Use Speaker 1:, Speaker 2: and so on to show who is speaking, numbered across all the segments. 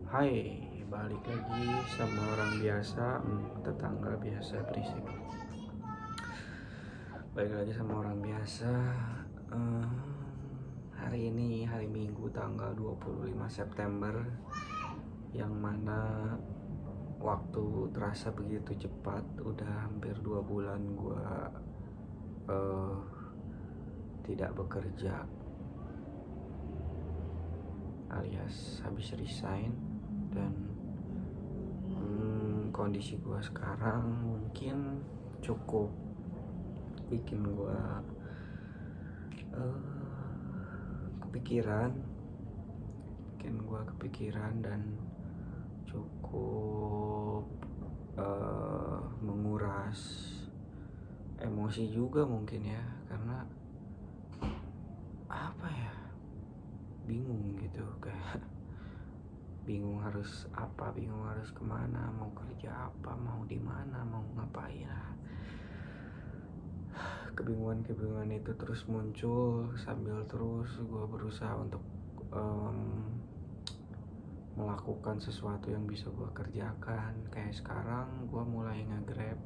Speaker 1: Hai, balik lagi sama orang biasa, tetangga biasa berisik. Balik lagi sama orang biasa. eh, Hari ini hari Minggu tanggal 25 September, yang mana waktu terasa begitu cepat. Udah hampir 2 bulan gua eh, tidak bekerja, alias habis resign. Dan kondisi gua sekarang mungkin cukup bikin gua kepikiran dan cukup menguras emosi juga mungkin ya, karena apa ya, bingung gitu, kayak bingung harus apa, bingung harus kemana, mau kerja apa, mau di mana, mau ngapain. Kebingungan itu terus muncul sambil terus gue berusaha untuk melakukan sesuatu yang bisa gue kerjakan. Kayak sekarang gue mulai nge-Grab.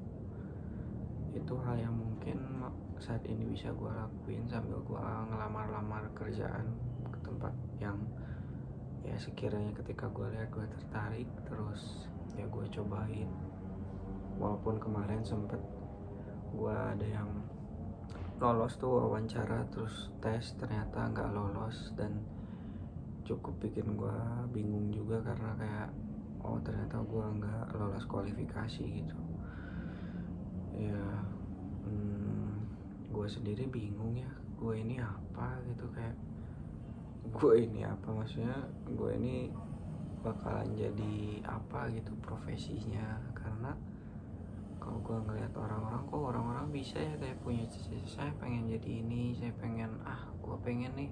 Speaker 1: Itu hal yang mungkin saat ini bisa gue lakuin sambil gue ngelamar-lamar kerjaan ke tempat yang ya sekiranya ketika gue lihat gue tertarik, terus ya gue cobain. Walaupun kemarin sempet gue ada yang lolos tuh wawancara, terus tes ternyata nggak lolos, dan cukup bikin gue bingung juga karena kayak ternyata gue nggak lolos kualifikasi gitu ya. Gue sendiri bingung ya, gue ini apa gitu, kayak gue ini apa, maksudnya gue ini bakalan jadi apa gitu profesinya. Karena kalau gue ngeliat orang-orang bisa ya kayak punya cita-cita, saya pengen jadi ini, saya pengen gue pengen nih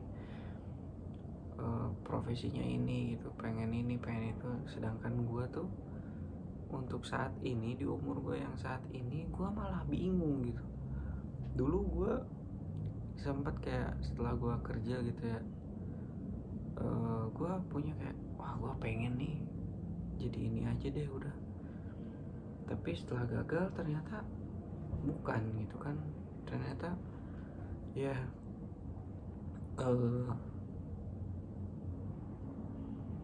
Speaker 1: profesinya ini gitu, pengen ini pengen itu. Sedangkan gue tuh untuk saat ini, di umur gue yang saat ini, gue malah bingung gitu. Dulu gue sempet kayak setelah gue kerja gitu ya, gue punya kayak gue pengen nih jadi ini aja deh udah. Tapi setelah gagal ternyata bukan gitu kan, ternyata ya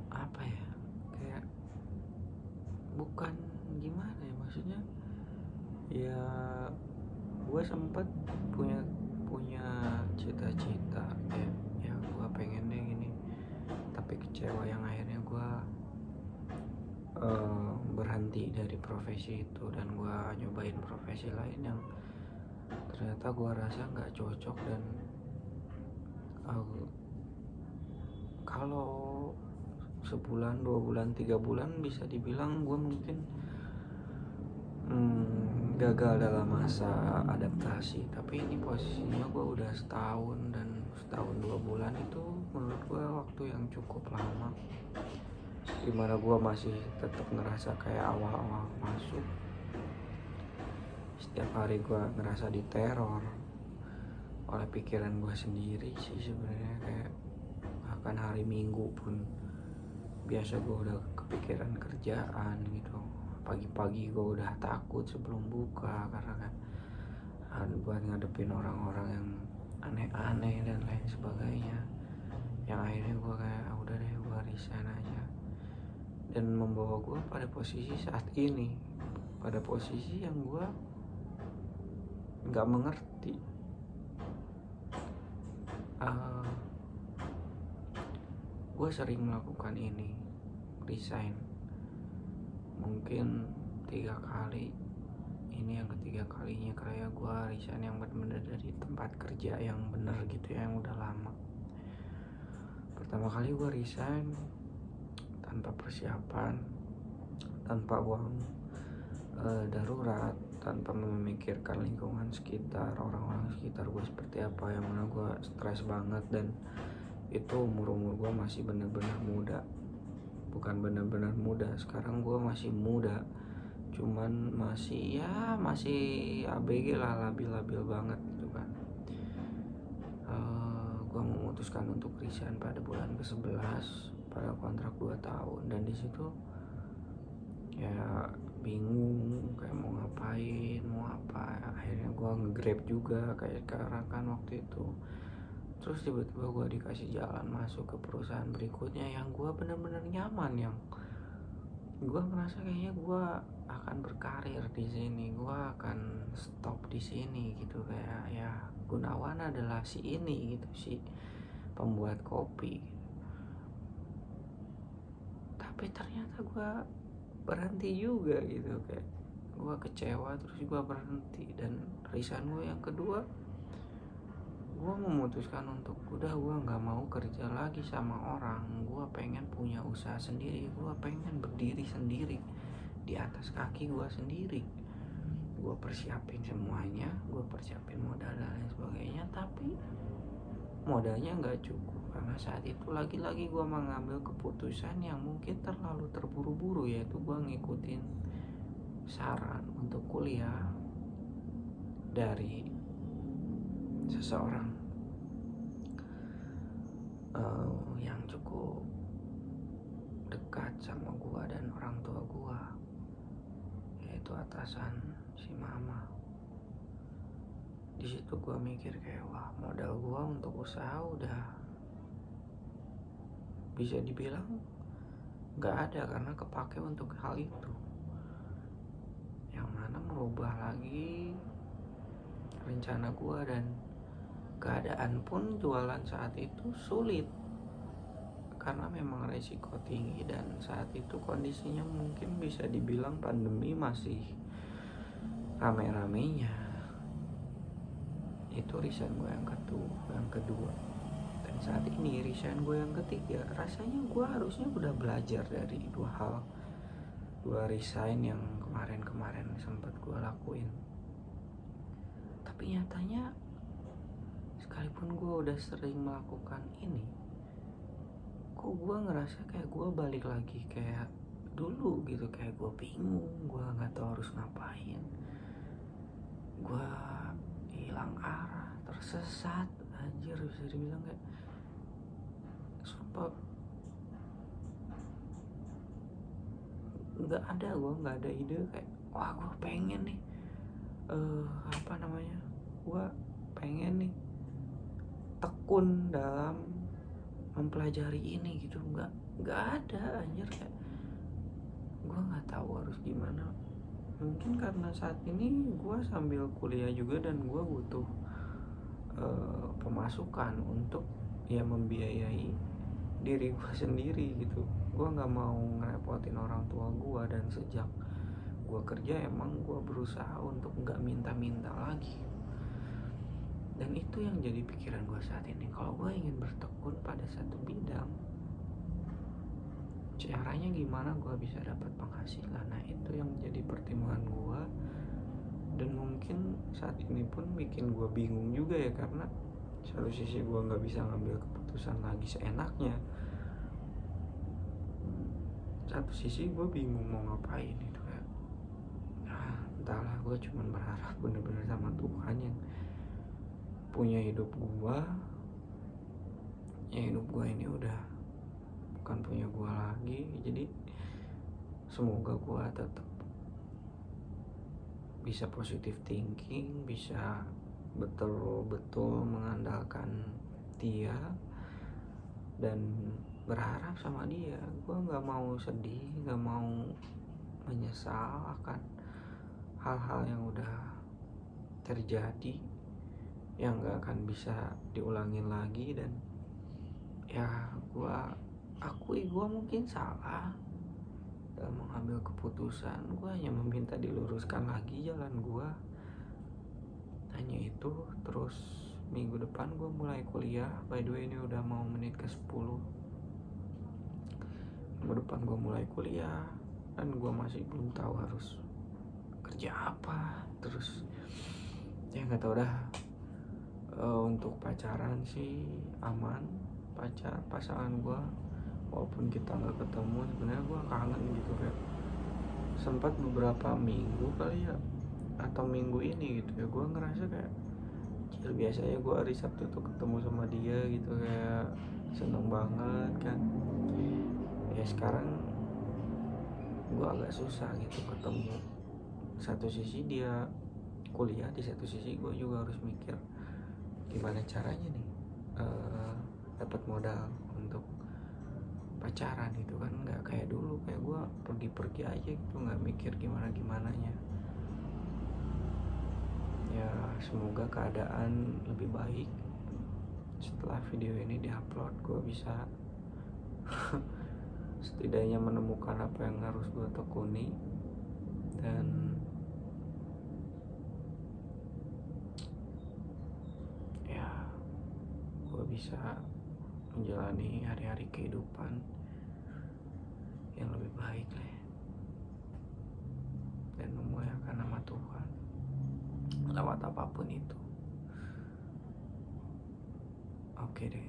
Speaker 1: apa ya, kayak bukan gimana ya, maksudnya ya gue sempet punya cita-cita ya gue pengen deh gini, tapi kecewa yang akhirnya gue berhenti dari profesi itu dan gue nyobain profesi lain yang ternyata gue rasa nggak cocok. Dan kalau sebulan, 2 bulan, 3 bulan bisa dibilang gue mungkin gagal dalam masa adaptasi. Tapi ini posisinya gue udah setahun, dan setahun 2 bulan itu menurut gue waktu yang cukup lama, dimana gue masih tetap ngerasa kayak awal-awal masuk. Setiap hari gue ngerasa diteror oleh pikiran gue sendiri sih sebenarnya. Kayak bahkan hari Minggu pun biasa gue udah kepikiran kerjaan gitu. Pagi-pagi gue udah takut sebelum buka karena kan buat ngadepin orang-orang yang aneh-aneh dan lain sebagainya. Yang akhirnya gue kayak udah deh, gue resign aja. Dan membawa gue pada posisi saat ini, pada posisi yang gue gak mengerti gue sering melakukan ini, resign mungkin 3 kali. Ini yang ketiga kalinya kayak gue resign yang benar-benar dari tempat kerja yang benar gitu ya, yang udah lama. Pertama kali gue resign tanpa persiapan, tanpa uang darurat, tanpa memikirkan lingkungan sekitar, orang-orang sekitar gue seperti apa, yang mana gue stres banget. Dan itu umur gue masih benar-benar muda, bukan benar-benar muda, sekarang gue masih muda, cuman masih ABG lah, labil-labil banget gitu kan. Gue memutuskan untuk resign pada bulan ke-11 pada kontrak 2 tahun, dan di situ ya bingung kayak mau ngapain, mau apa. Akhirnya gue nge-Grab juga kayak sekarang kan waktu itu. Terus tiba-tiba gue dikasih jalan masuk ke perusahaan berikutnya yang gue bener-bener nyaman, yang gue ngerasa kayaknya gue akan berkarir di sini, gue akan stop di sini gitu. Kayak ya Gunawan adalah si ini gitu, si pembuat kopi. Tapi ternyata gue berhenti juga gitu, kayak gue kecewa terus gue berhenti. Dan resign gue yang kedua, gue memutuskan untuk udah gue nggak mau kerja lagi sama orang. Gue pengen punya usaha sendiri, gue pengen berdiri sendiri di atas kaki gue sendiri. Gue persiapin semuanya, gue persiapin modal dan lain sebagainya, tapi modalnya nggak cukup. Karena saat itu lagi-lagi gue mengambil keputusan yang mungkin terlalu terburu-buru, yaitu gue ngikutin saran untuk kuliah dari seseorang yang cukup dekat sama gue dan orang tua gue, yaitu atasan si mama. Di situ gue mikir kayak wah, modal gue untuk usaha udah bisa dibilang nggak ada, karena kepake untuk hal itu, yang mana merubah lagi rencana gue. Dan keadaan pun jualan saat itu sulit karena memang resiko tinggi, dan saat itu kondisinya mungkin bisa dibilang pandemi masih rame-ramenya. Itu resign gue yang kedua. Dan saat ini resign gue yang ketiga. Rasanya gue harusnya udah belajar dari dua resign yang kemarin sempat gue lakuin. Tapi nyatanya sekalipun gue udah sering melakukan ini, kok gue ngerasa kayak gue balik lagi kayak dulu gitu. Kayak gue bingung, gue nggak tahu harus ngapain, gue hilang arah, tersesat, anjir bisa dibilang kayak sumpah nggak ada ide. Kayak wah, gue pengen nih gue pengen nih tekun dalam mempelajari ini gitu. Nggak ada anjir. Kayak gue nggak tahu harus gimana. Mungkin karena saat ini gue sambil kuliah juga, dan gue butuh pemasukan untuk ya membiayai diri gue sendiri gitu. Gue nggak mau ngerepotin orang tua gue, dan sejak gue kerja emang gue berusaha untuk nggak minta-minta lagi. Dan itu yang jadi pikiran gue saat ini. Kalau gue ingin bertekun pada satu bidang, caranya gimana gue bisa dapat penghasilan? Nah, itu yang menjadi pertimbangan gue. Dan mungkin saat ini pun bikin gue bingung juga ya, karena satu sisi gue nggak bisa ngambil keputusan lagi seenaknya, satu sisi gue bingung mau ngapain. Itu kayak entahlah, gue cuman berharap bener-bener sama Tuhan yang punya hidup gue. Ya hidup gue ini udah bukan punya gue lagi, jadi semoga gue tetap bisa positive thinking, bisa betul-betul mengandalkan dia dan berharap sama dia. Gue nggak mau sedih, nggak mau menyesal akan hal-hal yang udah terjadi, yang gak akan bisa diulangin lagi. Dan ya gue akui gue mungkin salah dalam mengambil keputusan. Gue hanya meminta diluruskan lagi jalan gue, hanya itu. Terus minggu depan gue mulai kuliah. By the way, ini udah mau menit ke 10. Minggu depan gue mulai kuliah, dan gue masih belum tahu harus kerja apa. Terus ya gak tau dah. Untuk pacaran sih aman, pasangan gue, walaupun kita nggak ketemu, sebenarnya gue kangen gitu. Kayak sempat beberapa minggu kali ya, atau minggu ini gitu ya, gue ngerasa kayak biasanya gue hari Sabtu tuh ketemu sama dia gitu, kayak seneng banget kan. Ya sekarang gue agak susah gitu ketemu. Satu sisi dia kuliah, di satu sisi gue juga harus mikir gimana caranya nih dapat modal untuk pacaran gitu kan. Nggak kayak dulu, kayak gue pergi-pergi aja gitu, nggak mikir gimana-gimananya. Ya semoga keadaan lebih baik setelah video ini diupload. Gue bisa setidaknya menemukan apa yang harus gue tekuni, dan ya gue bisa menjalani hari-hari kehidupan yang lebih baik lah, dan memuliakan nama Tuhan lewat apapun itu. Oke deh.